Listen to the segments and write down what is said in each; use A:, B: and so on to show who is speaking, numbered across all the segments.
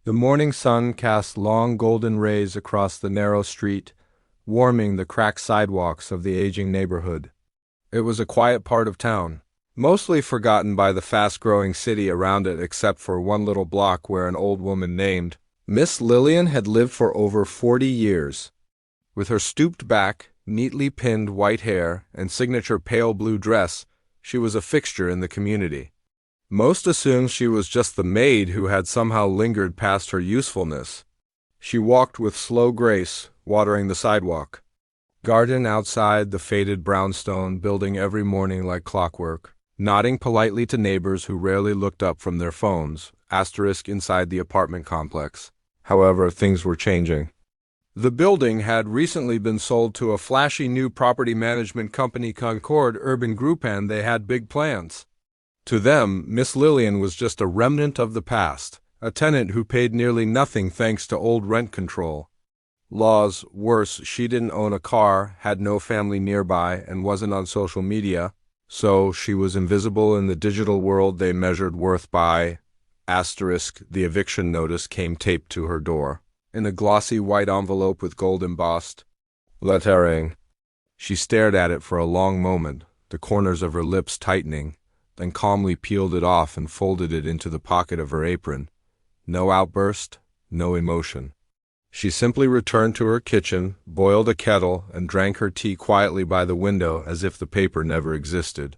A: The morning sun cast long golden rays across the narrow street, warming the cracked sidewalks of the aging neighborhood. It was a quiet part of town, mostly forgotten by the fast-growing city around it except for one little block where an old woman named Miss Lillian had lived for over 40 years. With her stooped back, neatly pinned white hair, and signature pale blue dress, she was a fixture in the community. Most assumed she was just the maid who had somehow lingered past her usefulness. She walked with slow grace, watering the sidewalk. Garden outside the faded brownstone building every morning like clockwork, nodding politely to neighbors who rarely looked up from their phones, inside the apartment complex. However, things were changing. The building had recently been sold to a flashy new property management company, Concord Urban Group, and they had big plans. To them, Miss Lillian was just a remnant of the past, a tenant who paid nearly nothing thanks to old rent control. Laws, worse, she didn't own a car, had no family nearby, and wasn't on social media, so she was invisible in the digital world they measured worth by. The eviction notice came taped to her door, in a glossy white envelope with gold embossed lettering. She stared at it for a long moment, the corners of her lips tightening, then calmly peeled it off and folded it into the pocket of her apron. No outburst, no emotion. She simply returned to her kitchen, boiled a kettle, and drank her tea quietly by the window as if the paper never existed.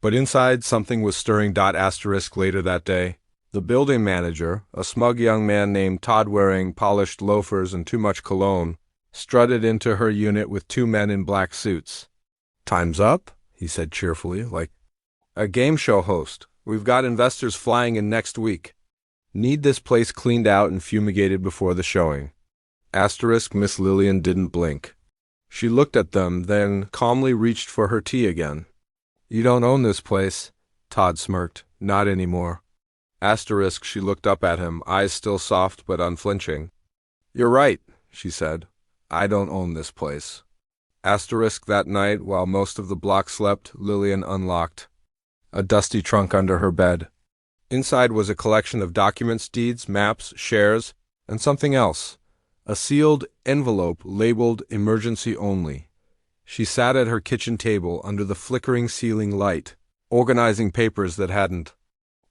A: But inside something was stirring. Later that day, the building manager, a smug young man named Todd wearing polished loafers and too much cologne, strutted into her unit with two men in black suits. "Time's up," he said cheerfully, like a game show host. "We've got investors flying in next week. Need this place cleaned out and fumigated before the showing." Miss Lillian didn't blink. She looked at them, then calmly reached for her tea again. "You don't own this place," Todd smirked. "Not anymore." She looked up at him, eyes still soft but unflinching. "You're right," she said. "I don't own this place." That night, while most of the block slept, Lillian unlocked a dusty trunk under her bed. Inside was a collection of documents, deeds, maps, shares, and something else. A sealed envelope labeled "Emergency Only." She sat at her kitchen table under the flickering ceiling light, organizing papers that hadn't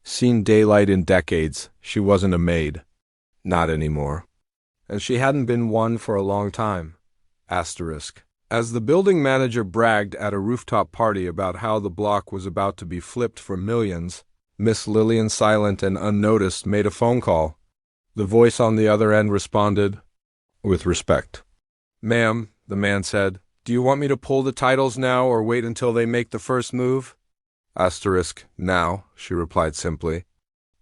A: seen daylight in decades. She wasn't a maid. Not anymore. And she hadn't been one for a long time. As the building manager bragged at a rooftop party about how the block was about to be flipped for millions, Miss Lillian, silent and unnoticed, made a phone call. The voice on the other end responded with respect. "Ma'am," the man said, "do you want me to pull the titles now or wait until they make the first move?" "Now," she replied simply.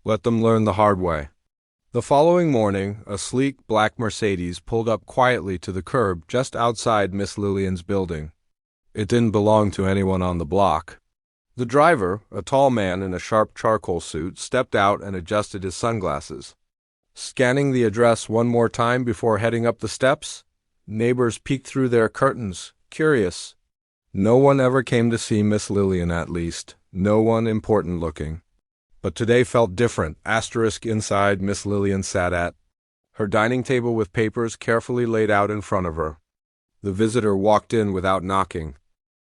A: "Let them learn the hard way." The following morning, a sleek black Mercedes pulled up quietly to the curb just outside Miss Lillian's building. It didn't belong to anyone on the block. The driver, a tall man in a sharp charcoal suit, stepped out and adjusted his sunglasses. Scanning the address one more time before heading up the steps, neighbors peeked through their curtains, curious. No one ever came to see Miss Lillian, at least. No one important looking. But today felt different. Inside, Miss Lillian sat at her dining table with papers carefully laid out in front of her. The visitor walked in without knocking.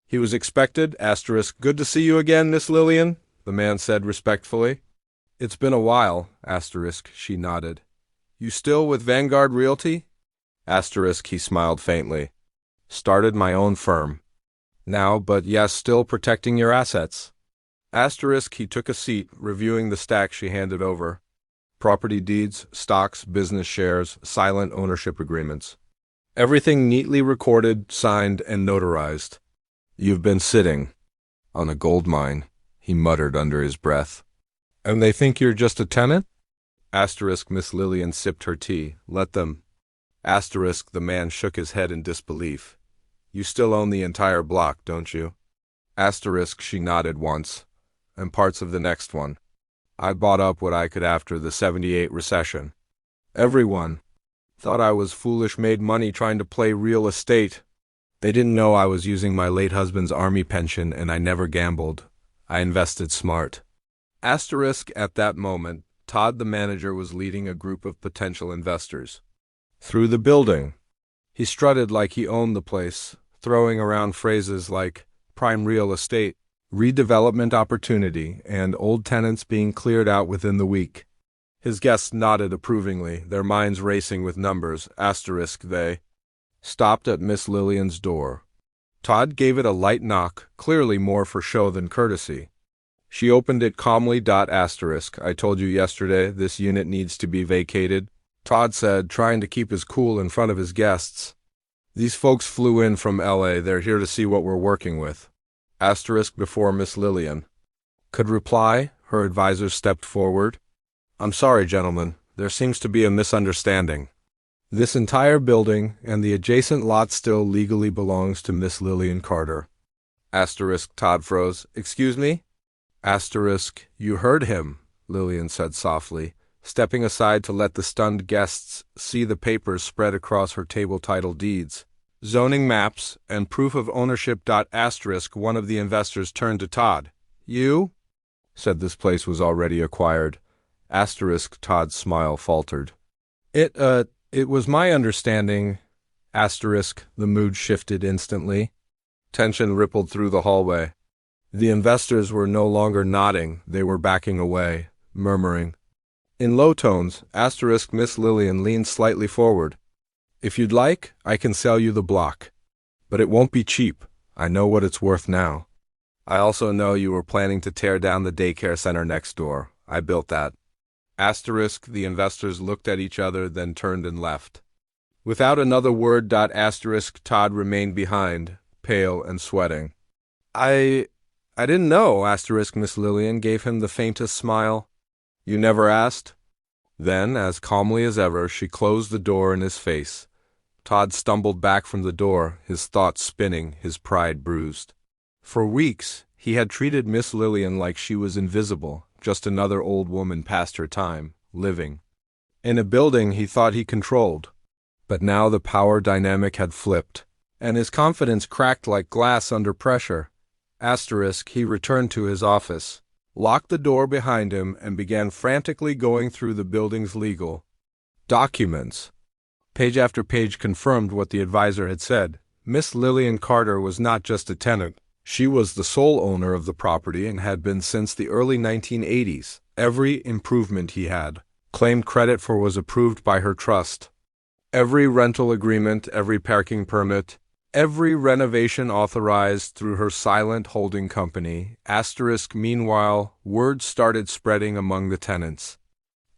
A: He was expected. "Good to see you again, Miss Lillian," the man said respectfully. "It's been a while." She nodded. "You still with Vanguard Realty?" He smiled faintly. "Started my own firm. Now, but yes, still protecting your assets." He took a seat, reviewing the stack she handed over. Property deeds, stocks, business shares, silent ownership agreements. Everything neatly recorded, signed, and notarized. "You've been sitting on a gold mine," he muttered under his breath. "And they think you're just a tenant?" Miss Lillian sipped her tea. "Let them." The man shook his head in disbelief. "You still own the entire block, don't you?" She nodded once. "And parts of the next one. I bought up what I could after the '78 recession. Everyone thought I was foolish, made money trying to play real estate. They didn't know I was using my late husband's army pension, and I never gambled. I invested smart." At that moment, Todd, the manager, was leading a group of potential investors through the building. He strutted like he owned the place, throwing around phrases like prime real estate, redevelopment opportunity, and old tenants being cleared out within the week. His guests nodded approvingly, their minds racing with numbers. They stopped at Miss Lillian's door. Todd gave it a light knock, clearly more for show than courtesy. She opened it calmly. I told you yesterday this unit needs to be vacated, Todd said, trying to keep his cool in front of his guests. These folks flew in from LA. They're here to see what we're working with. Before Miss Lillian could reply, her advisor stepped forward. I'm sorry, gentlemen. There seems to be a misunderstanding. This entire building and the adjacent lot still legally belongs to Miss Lillian Carter. Todd froze. Excuse me? You heard him, Lillian said softly, stepping aside to let the stunned guests see the papers spread across her table titled deeds, zoning maps, and proof of ownership. One of the investors turned to Todd. You? Said this place was already acquired. Todd's smile faltered. It was my understanding. The mood shifted instantly. Tension rippled through the hallway. The investors were no longer nodding, they were backing away, murmuring. In low tones, Miss Lillian leaned slightly forward. If you'd like, I can sell you the block. But it won't be cheap. I know what it's worth now. I also know you were planning to tear down the daycare center next door. I built that. The investors looked at each other, then turned and left. Without another word. Todd remained behind, pale and sweating. I didn't know. Miss Lillian gave him the faintest smile. You never asked? Then, as calmly as ever, she closed the door in his face. Todd stumbled back from the door, his thoughts spinning, his pride bruised. For weeks, he had treated Miss Lillian like she was invisible, just another old woman past her time, living in a building he thought he controlled. But now the power dynamic had flipped, and his confidence cracked like glass under pressure. He returned to his office, locked the door behind him, and began frantically going through the building's legal documents. Page after page confirmed what the advisor had said. Miss Lillian Carter was not just a tenant. She was the sole owner of the property and had been since the early 1980s. Every improvement he had claimed credit for was approved by her trust. Every rental agreement, every parking permit, every renovation authorized through her silent holding company. Meanwhile, word started spreading among the tenants.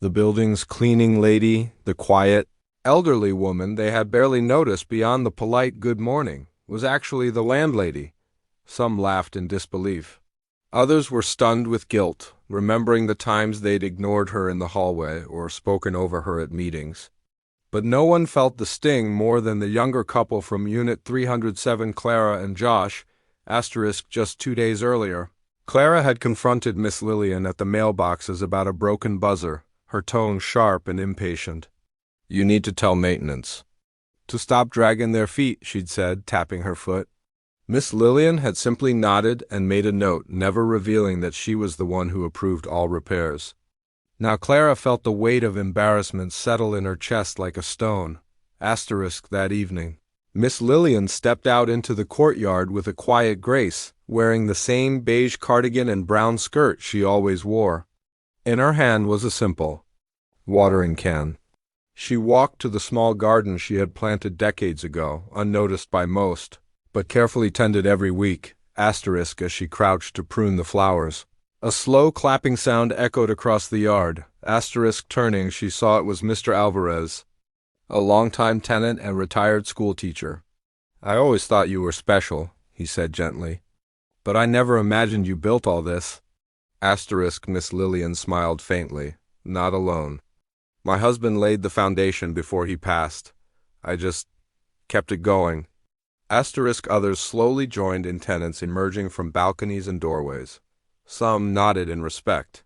A: The building's cleaning lady, the quiet, elderly woman they had barely noticed beyond the polite good morning, was actually the landlady. Some laughed in disbelief. Others were stunned with guilt, remembering the times they'd ignored her in the hallway or spoken over her at meetings. But no one felt the sting more than the younger couple from Unit 307, Clara and Josh, just 2 days earlier. Clara had confronted Miss Lillian at the mailboxes about a broken buzzer, her tone sharp and impatient. You need to tell maintenance to stop dragging their feet, she'd said, tapping her foot. Miss Lillian had simply nodded and made a note, never revealing that she was the one who approved all repairs. Now Clara felt the weight of embarrassment settle in her chest like a stone. That evening, Miss Lillian stepped out into the courtyard with a quiet grace, wearing the same beige cardigan and brown skirt she always wore. In her hand was a simple watering can. She walked to the small garden she had planted decades ago, unnoticed by most, but carefully tended every week, as she crouched to prune the flowers. A slow clapping sound echoed across the yard. Turning, she saw it was Mr. Alvarez, a longtime tenant and retired schoolteacher. I always thought you were special, he said gently. But I never imagined you built all this. Miss Lillian smiled faintly. Not alone. My husband laid the foundation before he passed. I just kept it going. Others slowly joined in tenants emerging from balconies and doorways. Some nodded in respect.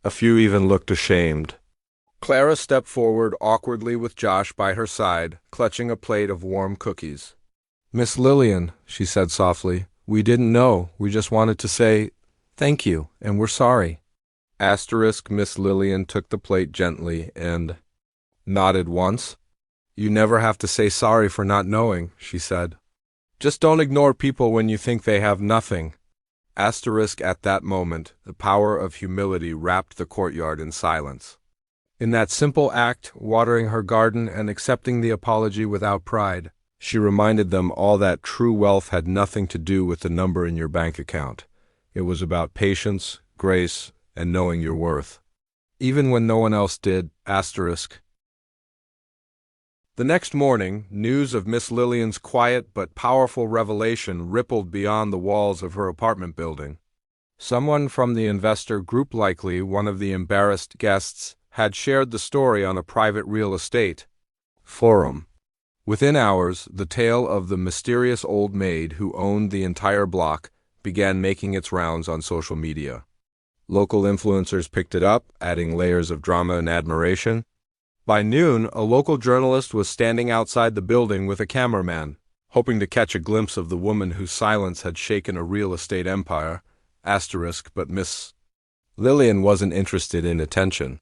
A: A few even looked ashamed. Clara stepped forward awkwardly with Josh by her side, clutching a plate of warm cookies. Miss Lillian, she said softly, we didn't know. We just wanted to say thank you, and we're sorry. Asterisk Miss Lillian took the plate gently and nodded once. You never have to say sorry for not knowing, she said. Just don't ignore people when you think they have nothing. Asterisk at that moment, the power of humility wrapped the courtyard in silence. In that simple act, watering her garden and accepting the apology without pride, she reminded them all that true wealth had nothing to do with the number in your bank account. It was about patience, grace, and knowing your worth. Even when no one else did, asterisk. The next morning, news of Miss Lillian's quiet but powerful revelation rippled beyond the walls of her apartment building. Someone from the investor group, likely one of the embarrassed guests, had shared the story on a private real estate forum. Within hours, the tale of the mysterious old maid who owned the entire block began making its rounds on social media. Local influencers picked it up, adding layers of drama and admiration. By noon, a local journalist was standing outside the building with a cameraman, hoping to catch a glimpse of the woman whose silence had shaken a real estate empire, but Miss Lillian wasn't interested in attention.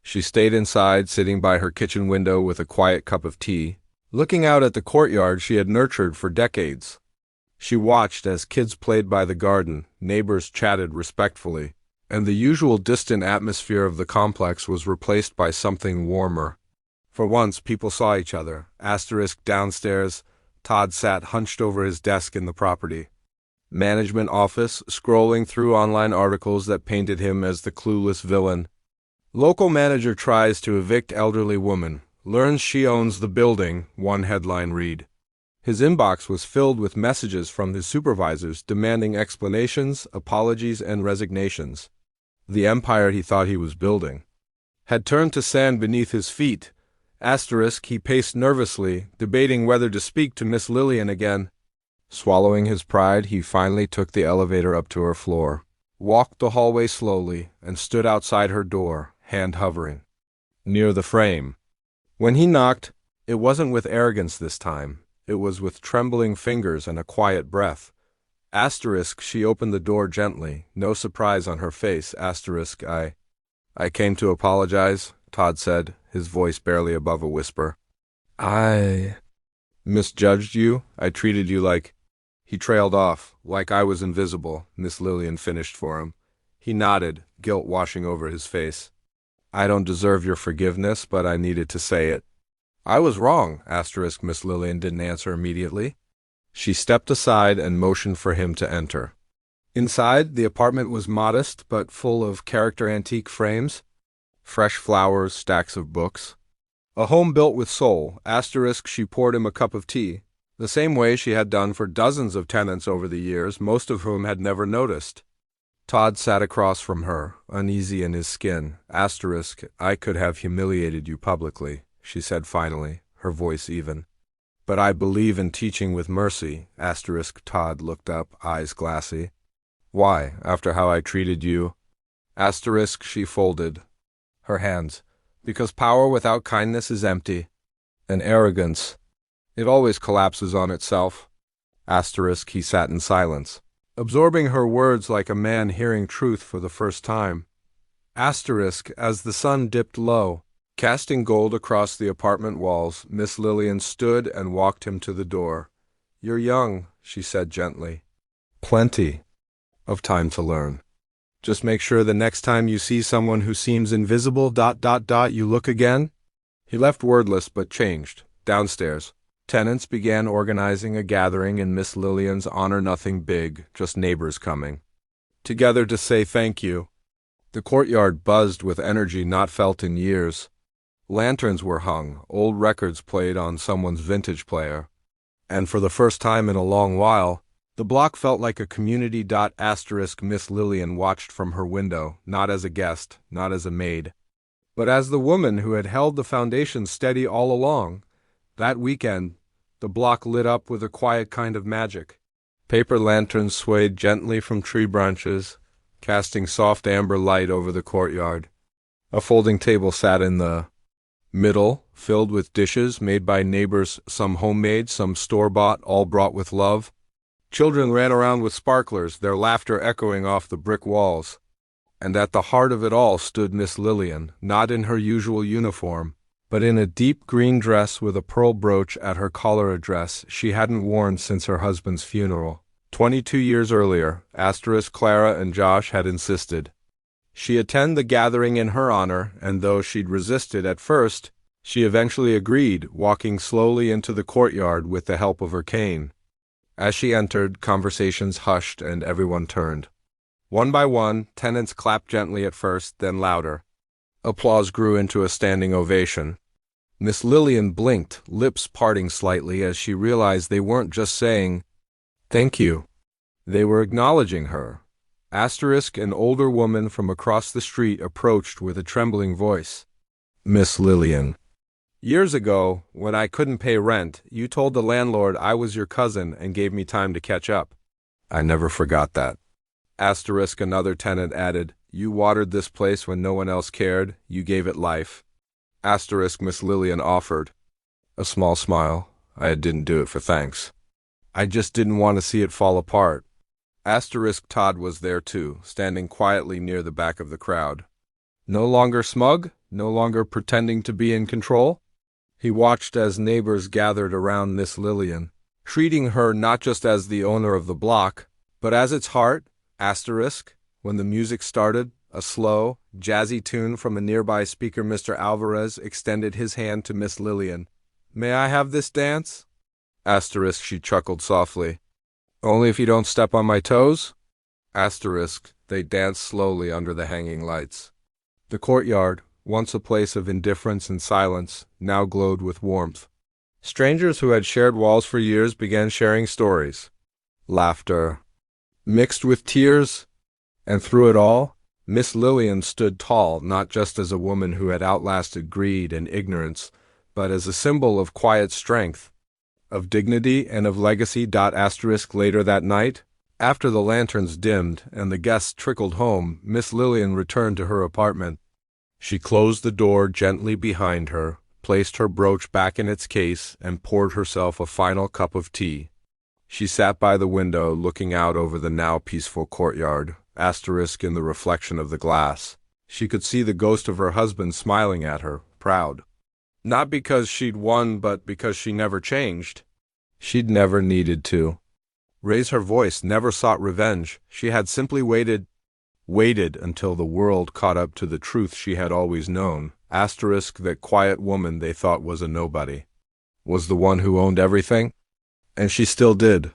A: She stayed inside, sitting by her kitchen window with a quiet cup of tea, looking out at the courtyard she had nurtured for decades. She watched as kids played by the garden, neighbors chatted respectfully, and the usual distant atmosphere of the complex was replaced by something warmer. For once, people saw each other. Downstairs, Todd sat hunched over his desk in the property management office, scrolling through online articles that painted him as the clueless villain. Local manager tries to evict elderly woman, learns she owns the building, one headline read. His inbox was filled with messages from his supervisors demanding explanations, apologies, and resignations. The empire he thought he was building had turned to sand beneath his feet. He paced nervously, debating whether to speak to Miss Lillian again. Swallowing his pride, he finally took the elevator up to her floor, walked the hallway slowly, and stood outside her door, hand hovering near the frame. When he knocked, it wasn't with arrogance this time. It was with trembling fingers and a quiet breath. She opened the door gently, no surprise on her face. I came to apologize, Todd said, his voice barely above a whisper. I misjudged you. I treated you like... He trailed off, like I was invisible, Miss Lillian finished for him. He nodded, guilt washing over his face. I don't deserve your forgiveness, but I needed to say it. I was wrong, Miss Lillian didn't answer immediately. She stepped aside and motioned for him to enter. Inside, the apartment was modest but full of character antique frames, fresh flowers, stacks of books. A home built with soul. She poured him a cup of tea, the same way she had done for dozens of tenants over the years, most of whom had never noticed. Todd sat across from her, uneasy in his skin. I could have humiliated you publicly, she said finally, her voice even. But I believe in teaching with mercy. Todd looked up, eyes glassy. Why, after how I treated you? She folded her hands. Because power without kindness is empty. And arrogance, it always collapses on itself. He sat in silence, absorbing her words like a man hearing truth for the first time. As the sun dipped low, casting gold across the apartment walls, Miss Lillian stood and walked him to the door. You're young, she said gently. Plenty of time to learn. Just make sure the next time you see someone who seems invisible, you look again. He left wordless but changed. Downstairs, tenants began organizing a gathering in Miss Lillian's honor. Nothing big, just neighbors coming together to say thank you. The courtyard buzzed with energy not felt in years. Lanterns were hung, old records played on someone's vintage player. And for the first time in a long while, the block felt like a community. Miss Lillian watched from her window, not as a guest, not as a maid, but as the woman who had held the foundation steady all along. That weekend, the block lit up with a quiet kind of magic. Paper lanterns swayed gently from tree branches, casting soft amber light over the courtyard. A folding table sat in the middle, filled with dishes made by neighbors, some homemade, some store-bought, all brought with love. Children ran around with sparklers, their laughter echoing off the brick walls. And at the heart of it all stood Miss Lillian, not in her usual uniform, but in a deep green dress with a pearl brooch at her collar, a dress she hadn't worn since her husband's funeral. 22 years earlier, Clara and Josh had insisted she attend the gathering in her honor, and though she'd resisted at first, she eventually agreed, walking slowly into the courtyard with the help of her cane. As she entered, conversations hushed and everyone turned. One by one, tenants clapped gently at first, then louder. Applause grew into a standing ovation. Miss Lillian blinked, lips parting slightly as she realized they weren't just saying, "Thank you." They were acknowledging her. An older woman from across the street approached with a trembling voice. "Miss Lillian, years ago, when I couldn't pay rent, you told the landlord I was your cousin and gave me time to catch up. I never forgot that." Another tenant added, "You watered this place when no one else cared. You gave it life." Miss Lillian offered. A small smile. "I didn't do it for thanks. I just didn't want to see it fall apart." Todd was there too, standing quietly near the back of the crowd. No longer smug, no longer pretending to be in control. He watched as neighbors gathered around Miss Lillian, treating her not just as the owner of the block, but as its heart. When the music started, a slow, jazzy tune from a nearby speaker, Mr. Alvarez extended his hand to Miss Lillian. "May I have this dance?" She chuckled softly. "Only if you don't step on my toes?" They danced slowly under the hanging lights. The courtyard, once a place of indifference and silence, now glowed with warmth. Strangers who had shared walls for years began sharing stories. Laughter mixed with tears, and through it all, Miss Lillian stood tall, not just as a woman who had outlasted greed and ignorance, but as a symbol of quiet strength, of dignity, and of legacy. Later that night, after the lanterns dimmed and the guests trickled home, Miss Lillian returned to her apartment. She closed the door gently behind her, placed her brooch back in its case, and poured herself a final cup of tea. She sat by the window, looking out over the now peaceful courtyard, in the reflection of the glass. She could see the ghost of her husband smiling at her, proud. Not because she'd won, but because she never changed. She'd never needed to raise her voice, never sought revenge. She had simply waited until the world caught up to the truth she had always known. That quiet woman they thought was a nobody was the one who owned everything. And she still did.